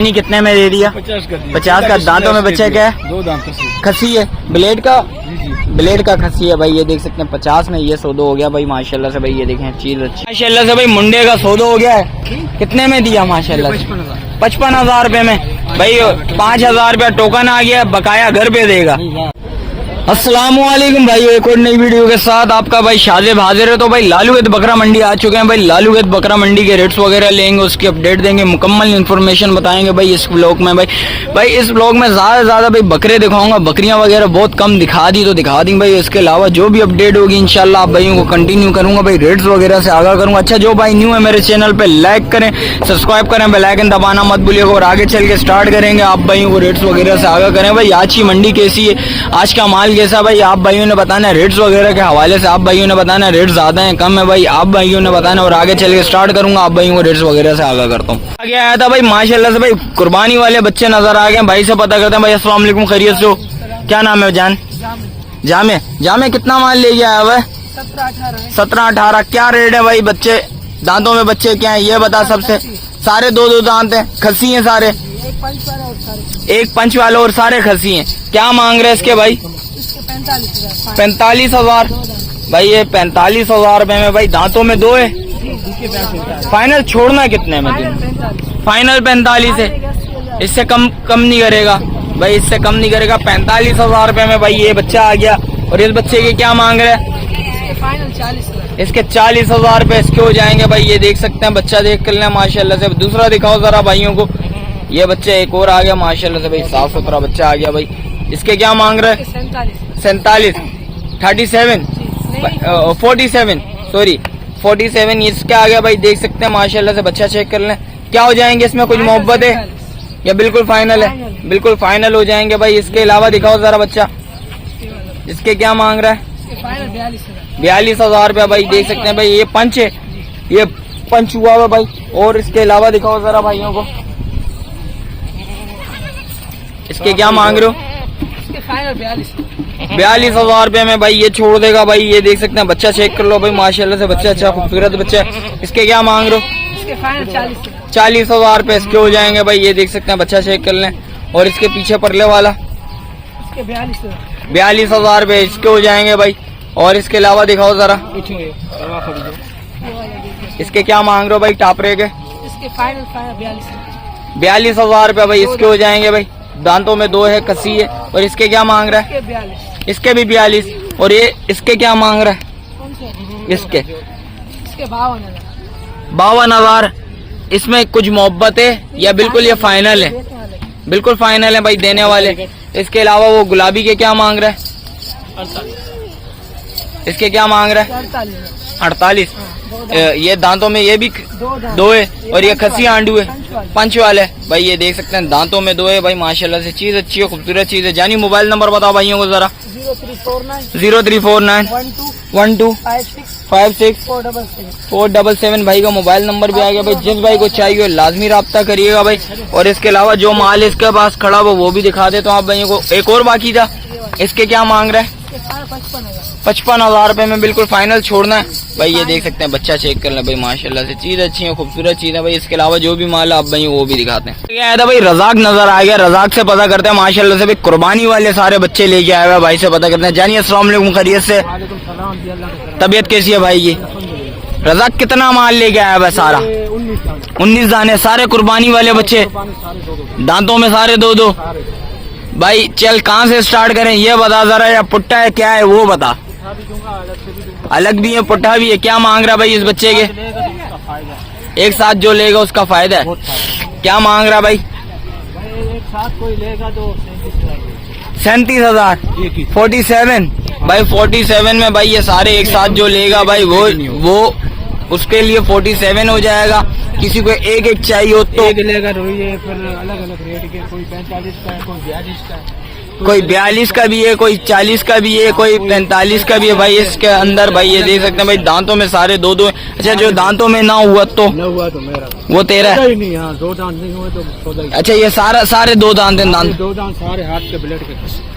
नहीं कितने में दे दिया? 50 का। दांतों में बच्चे क्या है? 2 दांत खसी है, ब्लेड का खसी है भाई। ये देख सकते हैं 50 में ये सौदा हो गया भाई माशाल्लाह से भाई। ये देखें चीज अच्छी माशाल्लाह से भाई। मुंडे का सौदा हो गया है। कितने में दिया माशाल्लाह से? 55,000 रुपए में भाई। 5,000 रुपया टोकन आ गया, बकाया घर पे देगा। अस्सलामुअलैकुम भाई, एक और नई वीडियो के साथ आपका भाई शाजिब हाजिर है। तो भाई लालूगत बकरा मंडी आ चुके हैं भाई। लालूगत बकरा मंडी के रेट्स वगैरह लेंगे, उसकी अपडेट देंगे, मुकम्मल इन्फॉर्मेशन बताएंगे भाई इस व्लॉग में भाई इस व्लॉग में ज्यादा भाई बकरे दिखाऊंगा। बकरियां वगैरह बहुत कम दिखा दी तो दिखा दी भाई। इसके अलावा जो भी अपडेट होगी इंशाल्लाह आप भाइयों को कंटिन्यू करूंगा भाई। रेट्स वगैरह से आगाह करूंगा। अच्छा जो भाई न्यू है मेरे चैनल पे लाइक करें, सब्सक्राइब करें, बेल आइकन दबाना मत भूलिएगा। और आगे चल के स्टार्ट करेंगे, आप भाइयों को रेट्स वगैरह से आगाह करें भाई। आज की मंडी कैसी है, आज का माल कैसा भाई, आप भाइयों ने बताना है। रेट्स वगैरह के हवाले से आप भाइयों ने बताना है रेट ज्यादा है कम है भाई, आप भाइयों ने बताना। और आगे चल के स्टार्ट करूंगा, आप भाइयों को रेट्स वगैरह से आगाह करता हूँ। आगे आया था भाई माशाल्लाह से भाई कुर्बानी वाले बच्चे नजर आ गए भाई। से पता करते हैं भाई। अस्सलाम वालेकुम, खैरियत से हो? क्या नाम है जान? जामे कितना माल ले गया है भाई? 17-18। क्या रेट है भाई? बच्चे दांतों में बच्चे क्या है ये बता। सबसे सारे दो दांत है, खसी है सारे। एक पंच वाले और सारे खसी हैं। क्या मांग रहे हैं इसके भाई? 45,000 भाई। ये 45,000 रुपए में भाई। दांतों में 2 है। फाइनल छोड़ना कितने में? फाइनल 45 है। इससे कम नहीं करेगा भाई, इससे कम नहीं करेगा। 45,000 रुपए में भाई ये बच्चा आ गया। और इस बच्चे के क्या मांग रहे हैं? इसके 40,000 रुपए इसके हो जाएंगे भाई। ये देख सकते हैं, बच्चा देख कर लें माशाल्लाह से। दूसरा दिखाओ जरा भाइयों को। ये बच्चा एक और आ गया माशाल्लाह से भाई। साफ सुथरा बच्चा आ गया भाई। इसके क्या मांग रहे हैं? 47 47 इसका आ गया भाई। देख सकते हैं माशाल्लाह से। बच्चा चेक कर लें। क्या हो जाएंगे इसमें? कुछ मोहब्बत है या बिल्कुल फाइनल है? बिल्कुल फाइनल हो जाएंगे भाई। इसके अलावा दिखाओ जरा बच्चा। इसके क्या मांग रहा है? 42,000 रुपया भाई। देख सकते हैं भाई। ये पंच है, ये पंच हुआ हुआ भाई। और इसके अलावा दिखाओ जरा भाइयों को। इसके क्या मांग रहे हो? 42,000 रुपए में भाई ये छोड़ देगा भाई। ये देख सकते हैं, बच्चा चेक कर लो भाई माशाल्लाह से। बच्चा अच्छा खूबसूरत बच्चा है। इसके क्या मांग रहे हो? 40,000 रुपए इसके हो जाएंगे भाई। ये देख सकते हैं, बच्चा चेक कर लें। और इसके पीछे परले वाला 42,000 रुपए इसके हो जाएंगे भाई। और इसके अलावा दिखाओ जरा। इसके क्या मांग रहे हो भाई? टापरे के 42,000 रुपए भाई इसके हो जाएंगे भाई। दांतों में 2 है, कसी है। और इसके क्या मांग रहा है? इसके भी 42। और ये इसके क्या मांग रहा है? इसके 52,000। इसमें कुछ मोहब्बत है या बिल्कुल ये फाइनल है? बिल्कुल फाइनल है भाई देने वाले। इसके अलावा वो गुलाबी के क्या मांग रहा है? इसके क्या मांग रहा है? 48। ये दांतों में ये भी 2 है। और ये खसी आंडू है, पंच वाले भाई। ये देख सकते हैं, दांतों में 2 है भाई माशाल्लाह से। चीज अच्छी है, खूबसूरत चीज है। जानी मोबाइल नंबर बताओ भाइयों को जरा। 0349 12 56 477 भाई का मोबाइल नंबर भी आ गया भाई। जिस भाई को चाहिए लाजमी रब्ता करिएगा भाई। और इसके अलावा जो माल इसके पास खड़ा हो वो भी दिखा दे तो आप भाइयों को। एक और बाकी था, इसके क्या मांग रहा है? 55,000 रुपए में बिल्कुल फाइनल छोड़ना है भाई। ये देख सकते हैं, बच्चा चेक कर लें भाई माशाल्लाह से। चीज अच्छी है, खूबसूरत चीज है भाई। इसके अलावा जो भी माल आप भाई वो भी दिखाते हैं। क्या आया था भाई? रजाक नजर आ गया। रजाक से पता करते हैं माशाल्लाह से भाई। कुर्बानी वाले सारे बच्चे लेके आए हुए भाई। से पता करते हैं। जानिए अस्सलाम वालेकुम, खैरियत से? तबीयत कैसी है भाई की? रजाक कितना माल लेके आया हुआ? सारा 19 दाने, सारे कुर्बानी वाले बच्चे। दांतों में सारे 2 भाई। चल कहाँ से स्टार्ट करें ये बता जरा। या पुट्टा है क्या है वो बता। अलग भी है, पुट्ठा भी है। क्या मांग रहा भाई इस बच्चे के? एक साथ जो लेगा उसका फायदा है। क्या मांग रहा भाई? एक साथ कोई लेगा तो 37,000। 47 भाई। 47 में भाई ये सारे एक साथ जो लेगा भाई वो उसके लिए 47 हो जाएगा। किसी को एक चाहिए हो तो एक लेगा तो ये फिर अलग अलग रेट के। कोई 45 का है, कोई 42 का है, कोई 42 का भी है, कोई 40 का भी है, कोई 45 का भी है भाई। इसके अंदर भाई ये देख सकते हैं भाई। दांतों में सारे 2 है। अच्छा जो दांतों में ना हुआ तो मेरा वो तेरा है? नहीं, हाँ 2 दांत नहीं हुए तो। अच्छा ये सारे 2 दांत हैं? 2 दांत सारे हाथ के ब्लेड के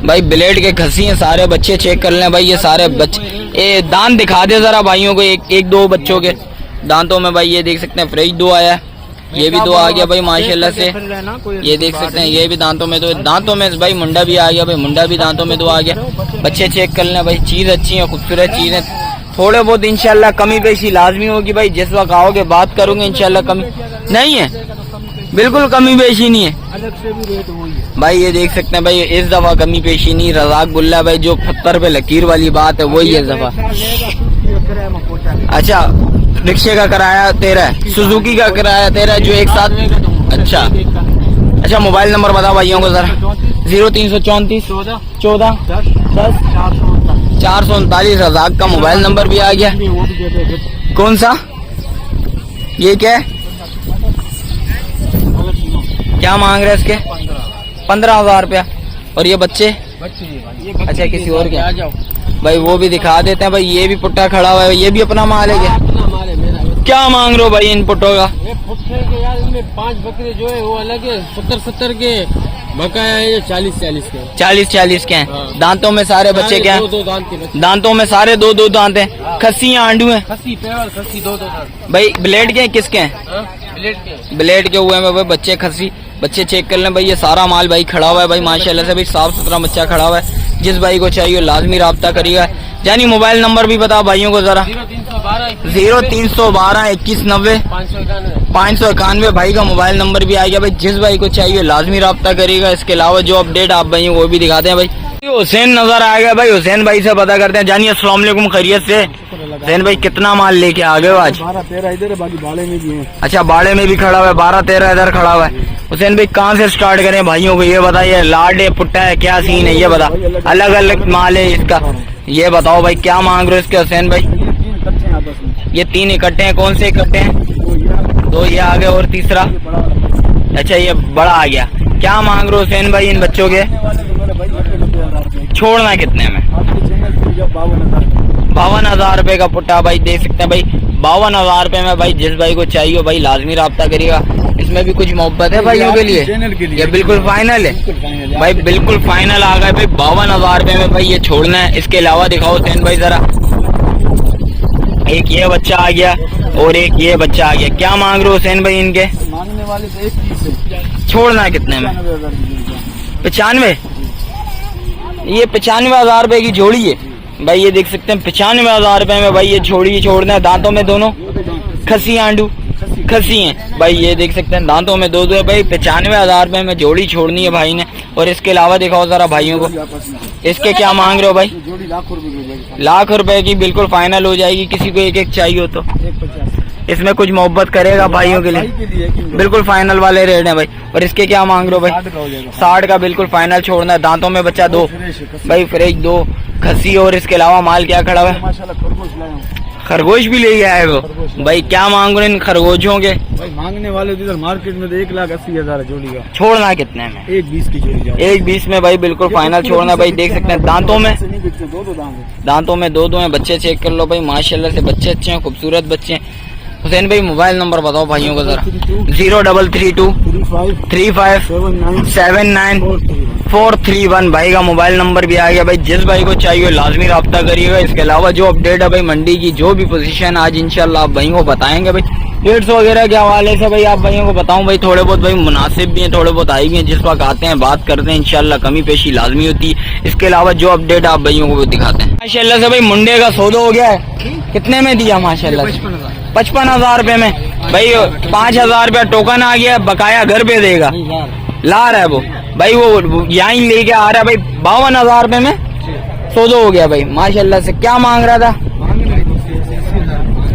भाई। ब्लेड के खसी हैं सारे। बच्चे चेक कर लें भाई। ये सारे बच्चे दांत दिखा दे जरा भाइयों को। एक 2 बच्चों के दांतों में भाई ये देख सकते हैं फ्रेश 2 आया है। ये भी दो आ गया भाई माशाल्लाह से। ये देख सकते हैं ये भी दांतों में दो, दांतों में भाई मुंडा भी आ गया भाई, मुंडा भी दांतों में दो आ गया। बच्चे चेक कर लें भाई, चीज अच्छी है, खूबसूरत चीज है। थोड़े बहुत इंशाल्लाह कमी पेशी लाजमी होगी भाई, जिस वक्त आओगे बात करूंगे इंशाल्लाह। कमी नहीं है, बिल्कुल कमी पेशी नहीं है अलग से भी रेट वही है भाई। ये देख सकते हैं भाई, इस दफा कमी पेशी नहीं। रजाक बुल्ला भाई जो 70 पे लकीर वाली बात है वही है इस दफा। अच्छा, रिक्शे का किराया तेरा है, सुजुकी का किराया तेरा है, जो एक साथ। अच्छा अच्छा, मोबाइल नंबर बता भाइयों को जरा। 0334 14 10 439। रजाक का मोबाइल नंबर भी आ गया। कौन सा? ये क्या है? क्या मांग रहे हैं इसके? 15,000 रुपया। और ये बच्चे? अच्छा, किसी और के? आ जाओ भाई वो भी दिखा देते हैं भाई। ये भी पुट्टा खड़ा हुआ है, ये भी अपना माल है क्या? अपना माल है मेरा। क्या मांग रहे हो भाई इन पुट्टों का? ये पुट्ठे के यार, इनमें 5 बकरे जो है वो अलग है, 70 के बकाया है, ये 40 के। 40 के हैं। हाँ। दांतों में सारे बच्चे क्या दो हैं? दांत के बच्चे। दांतों में सारे दो दांत हैं। खस्सी या आंडू हैं? खस्सी पेवर, खस्सी दो दांत। भाई ब्लेड के हैं, किसके हैं? हाँ, प्लेट के। ब्लेड के हुए हैं भाई बच्चे खस्सी। बच्चे चेक कर लें भाई, ये सारा माल भाई खड़ा हुआ है भाई माशाल्लाह से भाई, साफ सुथरा बच्चा खड़ा हुआ है। जिस भाई को चाहिए लाजमी राब्ता करिएगा। जानी मोबाइल नंबर भी बताओ भाइयों को जरा। 0312 2190 591 भाई का मोबाइल नंबर भी आ गया भाई। जिस भाई को चाहिए लाजमी राब्ता करिएगा। इसके अलावा जो अपडेट आप भाइयों को भी दिखाते हैं भाई। हुसैन नजर आ गया भाई, हुसैन भाई से पता करते हैं। जानिए अस्सलाम वालेकुम, खैरियत से? हुसैन भाई कितना माल लेके आ गए हो आज? 12-13 इधर है, बाकी बाड़े में भी है। अच्छा, बाड़े में भी खड़ा हुआ है, 12-13 इधर खड़ा हुआ है। हुसैन भाई कहाँ से स्टार्ट करें भाइयों को ये बताइए? लाड है, पुट्टा है, क्या सीन है ये बता। अलग अलग माल है इसका, ये बताओ भाई क्या मांग रहे हो इसके हुसैन भाई? ये 3 इकट्ठे हैं। कौन से इकट्ठे हैं? 2 ये आ गए और तीसरा? अच्छा, ये बड़ा आ गया। क्या मांग रहे हो हुसैन भाई इन बच्चों के? छोड़ना कितने में? 52,000 रुपए का पुट्टा भाई, देख सकते हैं भाई। 52,000 रुपए में भाई, जिस भाई को चाहिए भाई लाजमी राब्ता करिएगा। इसमें भी कुछ मोहब्बत है भाइयों के लिए? ये बिल्कुल फाइनल है भाई, बिल्कुल फाइनल आ गए भाई। 52,000 रुपए में भाई ये छोड़ना है। इसके अलावा दिखाओ हुसैन भाई जरा। एक ये बच्चा आ गया और एक ये बच्चा आ गया। क्या मांग रहे हो हुसैन भाई इनके? मांगने वाले तो एक चीज है। छोड़ना कितने में? 95। ये 95,000 रुपए की जोड़ी है भाई। ये देख सकते हैं 95,000 रुपए में भाई ये जोड़ी छोड़ना है। दांतों में दोनों खसी आंडू खसी हैं भाई। ये देख सकते हैं दांतों में दो है भाई। 95,000 रुपए में जोड़ी छोड़नी है भाई ने। और इसके अलावा दिखाओ जरा भाइयों को, इसके क्या मांग रहे हो भाई? जोड़ी लाख रुपए की बिल्कुल फाइनल हो जाएगी। किसी को एक चाहिए हो तो इसमें कुछ मोहब्बत करेगा भाइयों के लिए, बिल्कुल फाइनल वाले रेट है भाई। और इसके क्या मांग रहे हो भाई? 60 का बिल्कुल फाइनल छोड़ना है। दांतों में बच्चा 2 भाई, फ्रेश 2 खसी। और इसके अलावा माल क्या खड़ा हुआ है? खरगोश भी ले गया है वो भाई। क्या मांग रहे हैं इन खरगोशों के? भाई मांगने वाले इधर मार्केट में तो 1,80,000 जोड़ी का। छोड़ना कितने में? 1,20 की जोड़ी। 1,20 में भाई बिल्कुल फाइनल छोड़ना भाई। देख सकते हैं दांतों में दो में 2 हैं। बच्चे चेक कर लो भाई माशाल्लाह से, बच्चे अच्छे हैं, खूबसूरत बच्चे हैं। हुसैन भाई मोबाइल नंबर बताओ भाइयों को जरा। 0332 35 79 431 भाई का मोबाइल नंबर भी आ गया भाई। जिस भाई को चाहिए लाजमी राब्ता करिएगा। इसके अलावा जो अपडेट है भाई मंडी की, जो भी पोजीशन आज इंशाल्लाह आप भाइयों को बताएंगे भाई। रेट्स वगैरह के हवाले से भाई आप भाइयों को बताऊं भाई, थोड़े बहुत भाई मुनासिब भी हैं, थोड़े बहुत आई भी हैं। जिस वक्त आते हैं बात करते हैं इंशाल्लाह, कमी पेशी लाजमी होती है। इसके अलावा जो अपडेट आप भाइयों को दिखाते हैं। माशाल्लाह से भाई मुंडे का सौदा हो गया है। कितने में दिया माशाल्लाह? 55,000 रुपए में भाई। 5,000 रुपया टोकन आ गया, बकाया घर पे देगा। ला रहा है वो भाई, वो यहाँ लेके आ रहा है भाई। 52,000 रुपए में सौदा हो गया भाई माशाल्लाह से। क्या मांग रहा था?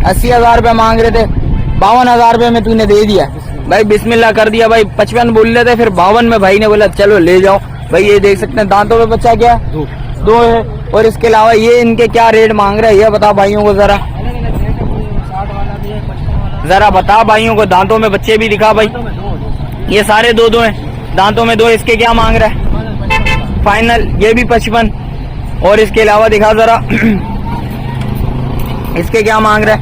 80,000 रुपए मांग रहे थे, 52,000 रुपए में तूने दे दिया भाई। बिस्मिल्लाह कर दिया भाई। 55 बोल रहे थे, फिर 52 में भाई ने बोला चलो ले जाओ भाई। ये देख सकते हैं दांतों में बच्चा क्या है? 2 है। और इसके अलावा ये इनके क्या रेट मांग रहे हैं ये बता भाइयों को जरा। जरा बता भाइयों को। दांतों में बच्चे भी दिखा भाई। ये सारे 2 हैं, दांतों में 2। इसके क्या मांग रहा है फाइनल? ये भी 55। और इसके अलावा दिखा जरा इसके क्या मांग रहा है?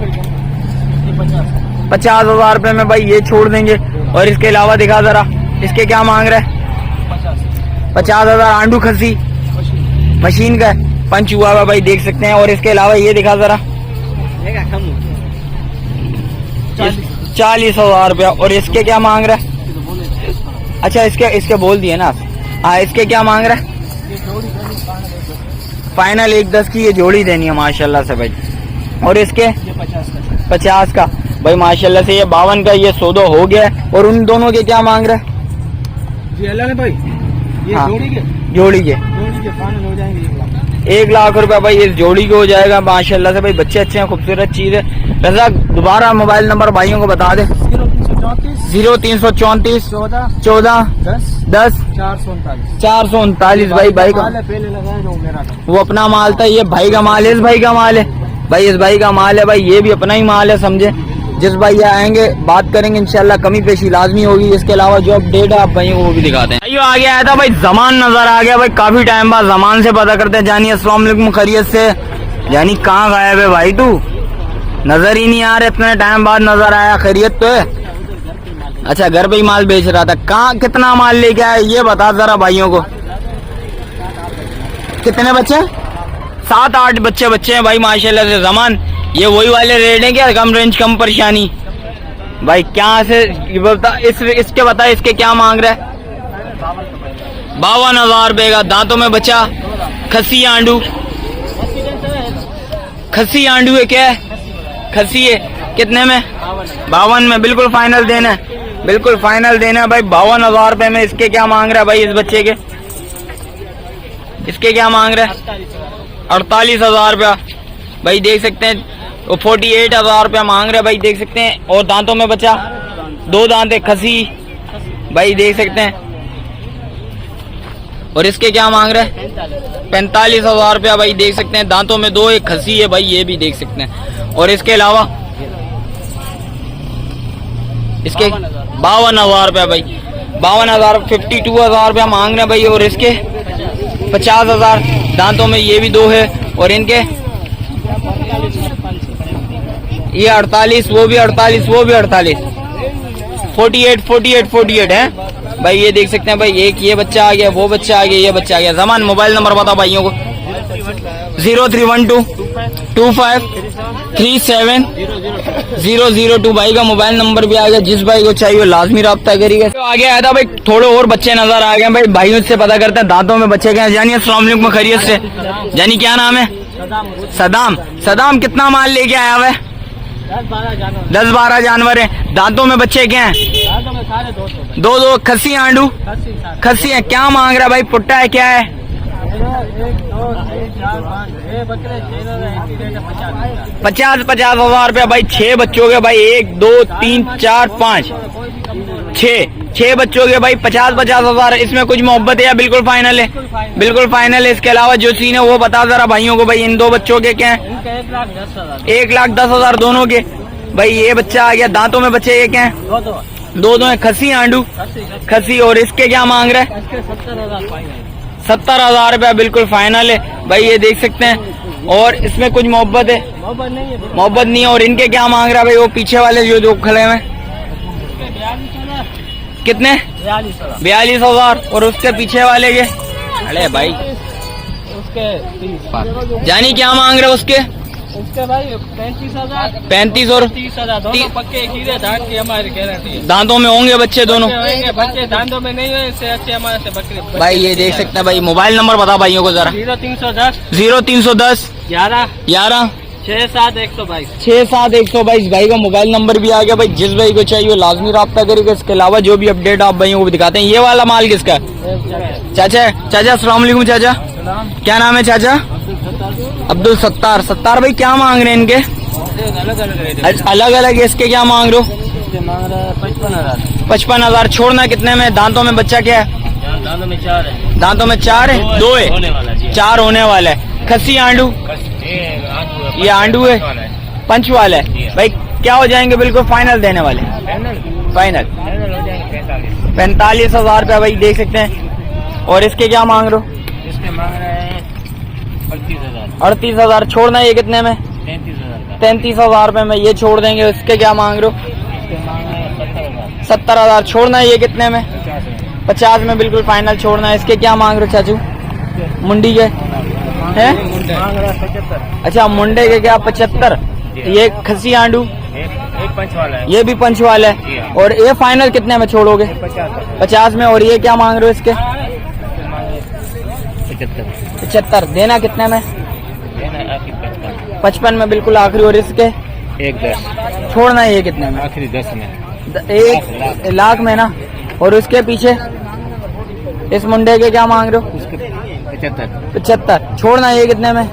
50,000 रुपए में भाई ये छोड़ देंगे। और इसके अलावा दिखा जरा, इसके क्या मांग रहा है? 50,000 आंडू खसी मशीन का पंच हुआ हुआ भाई, देख सकते हैं। और इसके अलावा ये दिखा जरा 40,000 रुपया। और इसके क्या मांग रहा है? अच्छा इसके बोल दिए ना। हाँ, इसके क्या मांग रहा है? फाइनल 1,10 की ये जोड़ी देनी है माशाल्लाह से भाई। और इसके 50 का भाई माशाल्लाह से। ये 52 का ये सौदा हो गया है। और उन दोनों के क्या मांग रहा है? ये अलग है भाई, ये हाँ, जोड़ी के फाइनल हो जाएंगे 1 लाख रुपया भाई इस जोड़ी को हो जाएगा माशाल्लाह से भाई। बच्चे अच्छे हैं, खूबसूरत चीज है। रज़ाक दोबारा मोबाइल नंबर भाइयों को बता दे। 0334 14 10 439 भाई का पहले लगाया जो मेरा था। वो अपना माल था। ये भाई का माल है, इस भाई का माल है भाई, इस भाई का माल है भाई। ये भी अपना ही माल है, समझे। जिस भाई आएंगे बात करेंगे इंशाल्लाह, कमी पेशी लाजमी होगी। इसके अलावा जो अपडेट है आप भाइयों को वो भी दिखाते हैं। भाइयों आगे आया था भाई जमान नजर आ गया भाई। काफी टाइम बाद जमान से पता करते हैं। जानी अस्सलाम वालेकुम, खैरियत से? जानी कहाँ गायब है भाई तू? नजर ही नहीं आ रहा, इतने टाइम बाद नजर आया। खैरियत तो है? अच्छा, घर पे ही माल बेच रहा था। कहाँ कितना माल लेके आया ये बता जरा भाइयों को। कितने बच्चे? 7-8 बच्चे हैं भाई माशाल्लाह से। जमान ये वही वाले रेट है क्या? कम रेंज कम परेशानी भाई। क्या से बता इसके बता, इसके क्या मांग रहा है? 52,000 रुपए का। दांतों में बच्चा, खसी आंडू है क्या है? खसी है। कितने में? 52 में। बिल्कुल फाइनल देना है, बिल्कुल फाइनल देना है भाई। 52,000 रुपए में। इसके क्या मांग रहा है भाई इस बच्चे के? इसके क्या मांग रहा है? 48,000 रुपया भाई, देख सकते हैं। वो 48,000 रुपया मांग रहे हैं भाई, देख सकते हैं। और दांतों में बचा, 2 दांत है, खसी भाई, देख सकते हैं। और इसके क्या मांग रहे हैं? 45,000 रुपया भाई, देख सकते हैं। दांतों में 2 एक खसी है भाई, ये भी देख सकते हैं। और इसके अलावा इसके 52,000 रुपया भाई, 52,000 52,000 रुपया मांग रहे हैं भाई। और इसके 50,000। दांतों में ये भी 2 है। और इनके ये 48, वो भी 48, वो भी 48, 48 है भाई, ये देख सकते हैं भाई। एक ये बच्चा आ गया, वो बच्चा आ गया, ये बच्चा आ गया। जमान मोबाइल नंबर बता भाइयों को। 0312 25 37 002 भाई का मोबाइल नंबर भी आ गया। जिस भाई को चाहिए लाजमी रब्ता करिएगा। तो आगे आया था भाई, थोड़े और बच्चे नजर आ गए भाई। भाइयों से पता करते हैं दांतों में बच्चे गए। जानिए अस्सलाम वालेकुम, खैरियत से? जानी क्या नाम है? सदाम कितना माल लेके आया हुआ है? 10-12 जानवर है। दांतों में बच्चे क्या हैं? 2 खसी आंडू खसी है। क्या मांग रहा भाई? पुट्टा है क्या है? 50,000 रुपया भाई। 6 बच्चों के भाई, 1 2 3 4 5 6 बच्चों के भाई 50,000। इसमें कुछ मोहब्बत है या बिल्कुल फाइनल है? बिल्कुल फाइनल है। इसके अलावा जो सीन है वो बता जरा भाइयों को भाई। इन 2 बच्चों के क्या है? 1,10,000 दोनों के भाई। ये बच्चा आ गया। दांतों में बच्चे ये क्या है? 2 है, खसी आंडू खसी। और इसके क्या मांग रहा है? 70,000 रुपया, बिल्कुल फाइनल है भाई, ये देख सकते हैं। और इसमें कुछ मोहब्बत है? मोहब्बत नहीं है। और इनके क्या मांग रहा है भाई? वो पीछे वाले जो खड़े हैं कितने? 42,000। और उसके पीछे वाले के? अरे भाई जानी क्या मांग रहे उसके? भाई 35,000 35 और 30,000 पक्के कीड़े दांत की हमारी गारंटी है। दांतों में होंगे बच्चे दोनों? बच्चे दांतों में नहीं हुए, इससे अच्छे हमारे से बकरे भाई, ये देख सकते हैं भाई। मोबाइल नंबर बता भाइयों को जरा। 0310 11 67122 67122 भाई का मोबाइल नंबर भी आ गया भाई। जिस भाई को चाहिए लाजमी रब्ता करेगा। इसके अलावा जो भी अपडेट आप भाइयों को भी दिखाते हैं। ये वाला माल किसका है? चाचा अस्सलाम वालेकुम। चाचा क्या नाम है चाचा? अब्दुल सत्तार भाई। क्या मांग रहे हैं इनके? अलग अलग। इसके क्या मांग रहे हो? 55,000। छोड़ना कितने में? दांतों में बच्चा क्या है? दांतों में 4 है, 2 है, 4 होने वाला है। खसी आंडू? ये आंडू है, पंच वाला है भाई। क्या हो जाएंगे? बिल्कुल फाइनल देने वाले? फाइनल 45,000 रुपया भाई, देख सकते हैं। और इसके क्या मांग रहे हो? इसके मांग रहे हैं 38,000। छोड़ना ये कितने में? 33,000 रुपए में ये छोड़ देंगे। इसके क्या मांग रहे हो? 70,000। छोड़ना ये कितने में? 50 में, बिल्कुल फाइनल छोड़ना है। इसके क्या मांग रहे हो चाचू? मुंडी के हैं? अच्छा, मुंडे के क्या 75? ये खसी आंडू? पंच वाला है। ये भी पंच वाला है। और ये फाइनल कितने में छोड़ोगे? 50 में। और ये क्या मांग रहे हो इसके? 75। देना कितने में? 55 में बिल्कुल आखिरी। और इसके 1,10 छोड़ना ये कितने में? आखिरी 10 में। 1 लाख में ना। और उसके पीछे इस मुंडे के क्या मांग रहे हो? 75। छोड़ना ये कितने में?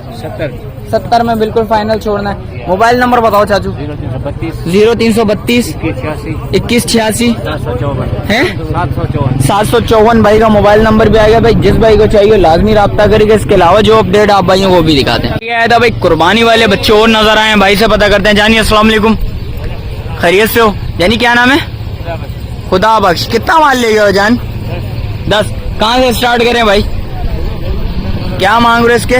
70 में बिल्कुल फाइनल छोड़ना है। मोबाइल नंबर बताओ चाचू। 0332 2186 है 754 भाई का मोबाइल नंबर भी आ गया भाई। जिस भाई को चाहिए लाजमी राब्ता करेगा। इसके अलावा जो अपडेट आप भाइयों को भी दिखाते हैं। क्या आया था भाई, कुर्बानी वाले बच्चे और नजर आए हैं। भाई से पता करते हैं। जानिए अस्सलाम वालेकुम, खैरियत से हो? जानी क्या नाम है? खुदा बख्श। कितना माल ले गए हो जान? 10। कहाँ से स्टार्ट करें भाई? क्या मांग रहे इसके?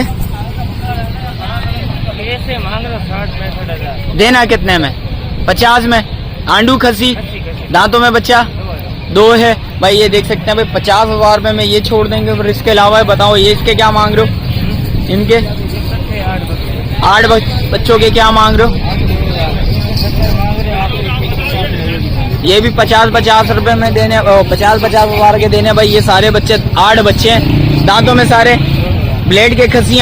मांग रहे 60-65 हजार। देना कितने में? 50 में। आंडू खसी, दांतों में बच्चा 2 है भाई। ये देख सकते हैं भाई 50,000 रुपए में ये छोड़ देंगे। फिर इसके अलावा बताओ ये इसके क्या मांग रहे हो? इनके 8 बच्चों के क्या मांग रहे हो? ये भी 50-50 रुपए में देने, 50-50 हजार के देने भाई। ये सारे बच्चे 8 बच्चे हैं। दांतों में सारे ब्लेड के खसी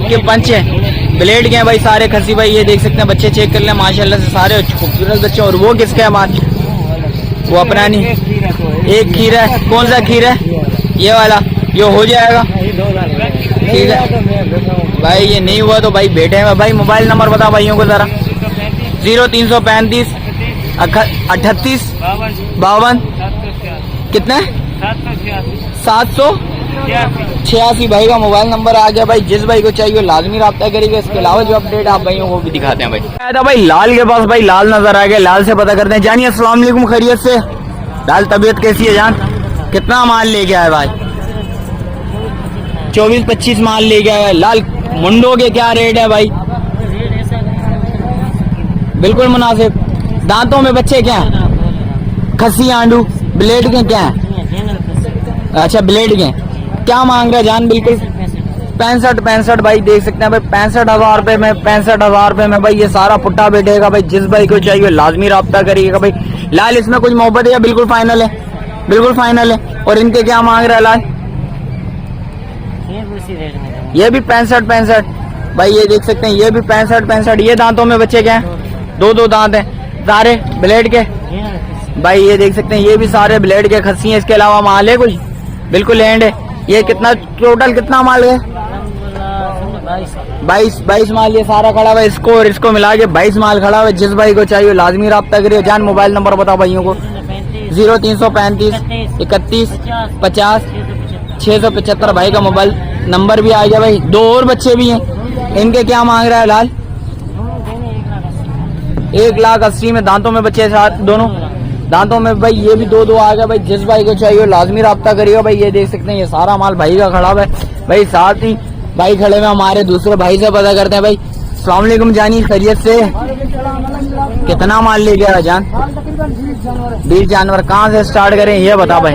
के पंच हैं। ब्लेड के हैं भाई सारे खसी भाई। ये देख सकते हैं बच्चे, चेक कर लें माशाल्लाह से सारे खूबसूरत बच्चे। और वो किसका है माल? वो अपना नहीं। एक खीरा है। कौन सा खीरा है? ये वाला। ये हो जाएगा ठीक है भाई। ये नहीं हुआ तो भाई बैठे हैं भाई। मोबाइल नंबर बता भाइयों को जरा। 0335 38 52 कितने? 786 भाई का मोबाइल नंबर आ गया भाई। जिस भाई को चाहिए लाजमी राब्ता करेगा। इसके अलावा जो अपडेट आप भाइयों को भी दिखाते हैं भाई। आया था भाई लाल के पास भाई। लाल नजर आ गया। लाल से पता करते हैं। जानिए अस्सलाम वालेकुम, खैरियत से? लाल तबीयत कैसी है जान? कितना माल लेके आया भाई? 24-25 माल लेके आया है। लाल मुंडो के क्या रेट है भाई? बिल्कुल मुनासिब। दांतों में बच्चे क्या हैं? खसी आंडू ब्लेड के क्या हैं? अच्छा ब्लेड के। क्या मांग रहे जान? बिल्कुल 65 भाई। देख सकते हैं भाई 65,000 रुपए में। 65,000 रुपए में भाई ये सारा पुट्टा बैठेगा भाई। जिस भाई को चाहिए लाजमी राब्ता करिएगा भाई। लाल इसमें कुछ मोहब्बत है? बिल्कुल फाइनल है। बिल्कुल फाइनल है। और इनके क्या मांग रहा है लाल? ये भी 65 भाई। ये देख सकते हैं ये भी 65। ये दांतों में बच्चे क्या हैं? 2 दांत हैं सारे ब्लेड के भाई। ये देख सकते हैं ये भी सारे ब्लेड के खस्सी हैं। इसके अलावा माल है कुछ? बिल्कुल एंड है। ये कितना टोटल कितना माल है? 22 माल ये सारा खड़ा हुआ है। इसको और इसको मिला के 22 माल खड़ा हुआ है। जिस भाई को चाहिए लाजमी राब्ता करिए। जान मोबाइल नंबर बताओ भाइयों को। 0335 31 50 675 भाई का मोबाइल नंबर भी आ गया भाई। 2 और बच्चे भी हैं। इनके क्या मांग रहा है लाल? 1,80,000 में। दांतों में बच्चे साथ दोनों दांतों में भाई। ये भी 2 आ गया भाई। जिस भाई को चाहिए लाजमी राब्ता करिएगा भाई। ये देख सकते हैं ये सारा माल भाई का खड़ा हुआ है भाई। साथ ही भाई खड़े में हमारे दूसरे भाई से पता करते हैं भाई। अस्सलाम वालेकुम जानी, खैरियत से? कितना माल ले गया जान? 20 जानवर। कहाँ से स्टार्ट करें ये बता भाई।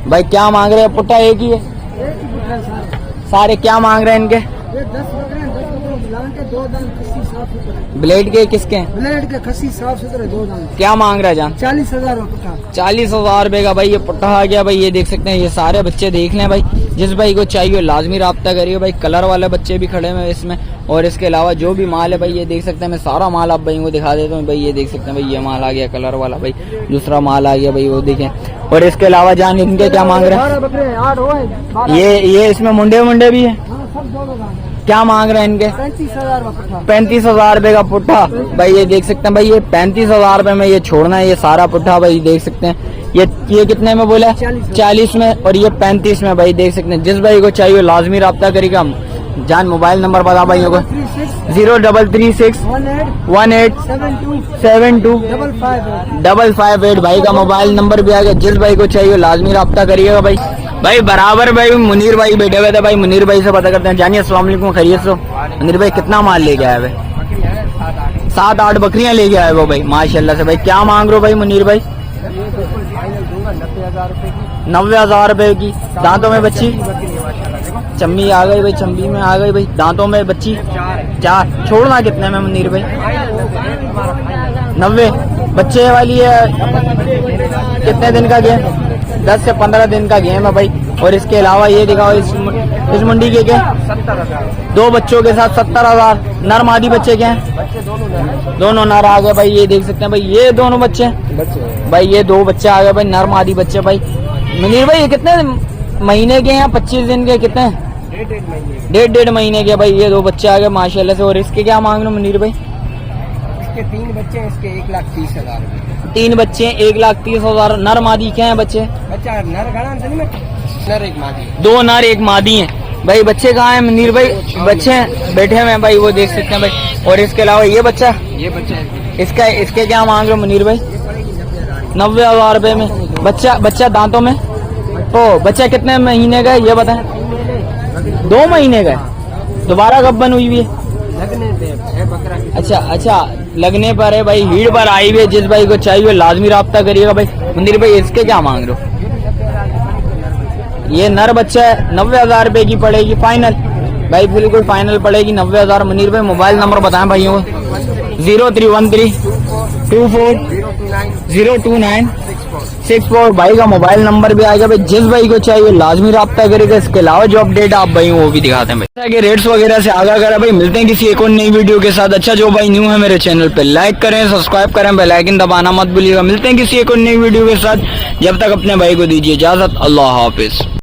भाई क्या मांग रहे हैं? पुट्टा एक ही है सारे? क्या मांग रहे हैं इनके? ब्लेड के किसके हैं? ब्लेड के खसी साफ सुथरे 2 दांत। क्या मांग रहा है जान? 40,000 पुट्टा। 40,000 रुपए का भाई ये पुट्टा आ गया भाई। ये देख सकते हैं ये सारे बच्चे देख लें भाई। जिस भाई को चाहिए लाजमी राब्ता करिए भाई। कलर वाले बच्चे भी खड़े हैं इसमें। और इसके अलावा जो भी माल है भाई ये देख सकते हैं। मैं सारा माल आप भाई को दिखा देता हूँ भाई। ये देख सकते हैं भाई ये माल आ गया कलर वाला भाई। दूसरा माल आ गया भाई वो देखें। और इसके अलावा जान इनके क्या मांग रहे हैं? ये इसमें मुंडे भी है। क्या मांग रहे हैं इनके? 35,000 रुपए का पुट्ठा भाई। ये देख सकते हैं भाई ये 35,000 रुपए में ये छोड़ना है ये सारा पुट्ठा भाई। देख सकते हैं ये कितने में बोला? 40 में। और ये 35 में भाई। देख सकते हैं जिस भाई को चाहिए लाजमी राब्ता करेगा। जान मोबाइल नंबर बता भाइयों को। 0336 18 72 558 भाई का मोबाइल नंबर भी आ गया। जिस भाई को चाहिए लाजमी राब्ता करिएगा भाई। भाई बराबर भाई मुनीर भाई बैठे हुए थे भाई। मुनीर भाई से पता करते हैं। जानिए अस्सलाम वालेकुम, खैरियत से? मुनीर भाई कितना माल ले गया है भाई? 7-8 बकरियां ले गया है वो भाई माशाल्लाह से भाई। क्या मांग रहे हो भाई मुनीर भाई? 90,000 रुपए की। दांतों में बच्ची? चम्मी आ गई भाई। चम्बी में आ गई भाई। दांतों में बच्ची 4। छोड़ना कितने में मुनीर भाई? 90। बच्चे वाली है, कितने दिन का गेम? 10 से 15 दिन का गेम है भाई। और इसके अलावा ये दिखाओ इस मंडी के क्या? 2 बच्चों के साथ 70,000। नर मादी बच्चे क्या हैं? दोनों नर आ गए भाई। ये देख सकते हैं भाई, ये दोनों बच्चे भाई, ये 2 बच्चे आ गए भाई, नर मादी बच्चे भाई। मुनीर भाई ये कितने महीने के हैं? 25 दिन के कितने? 1.5 महीने के भाई। ये 2 बच्चे आ गए माशाल्लाह से। और इसके क्या मांग रहे हो मुनीर भाई? इसके 3 बच्चे हैं, इसके 1,30,000। 3 बच्चे 1,30,000। नर मादी क्या है बच्चे? बच्चा नर घड़ा अंदर में, नर एक मादी। 2 नर 1 मादी हैं भाई। बच्चे कहाँ हैं मुनीर भाई? बच्चे बैठे हुए हैं भाई, वो देख सकते हैं भाई। और इसके अलावा ये बच्चा, ये बच्चा इसके क्या मांग रहे हो मुनीर भाई? 90,000 रुपए में। बच्चा दांतों में? ओ बच्चा कितने महीने का है ये बताएं? 2 महीने का है। दोबारा कब बन हुई हुई है? लगने पे है बकरा की। अच्छा लगने पर है भाई। हीड़ पर आई हुई है। जिस भाई को चाहिए लाजमी राब्ता करिएगा भाई। मुनीर भाई इसके क्या मांग रहे हो? ये नर बच्चा है, 90,000 रुपए की पड़ेगी फाइनल भाई, बिल्कुल फाइनल पड़ेगी 90,000। मुनीर भाई मोबाइल नंबर बताएं भाइयों को। 0313 24 029 64 भाई का मोबाइल नंबर भी आएगा भाई। जिस भाई को चाहिए लाजमी राब्ता करेगा। इसके अलावा जो अपडेट आप भाई वो भी दिखाते हैं भाई कि रेट्स वगैरह से आगा करा भाई। मिलते हैं किसी एक और नई वीडियो के साथ। अच्छा जो भाई न्यू है मेरे चैनल पे लाइक करें, सब्सक्राइब करें, बेल आइकन दबाना मत भूलिएगा। मिलते हैं किसी एक और नई वीडियो के साथ। जब तक अपने भाई को दीजिए इजाजत। अल्लाह हाफिज।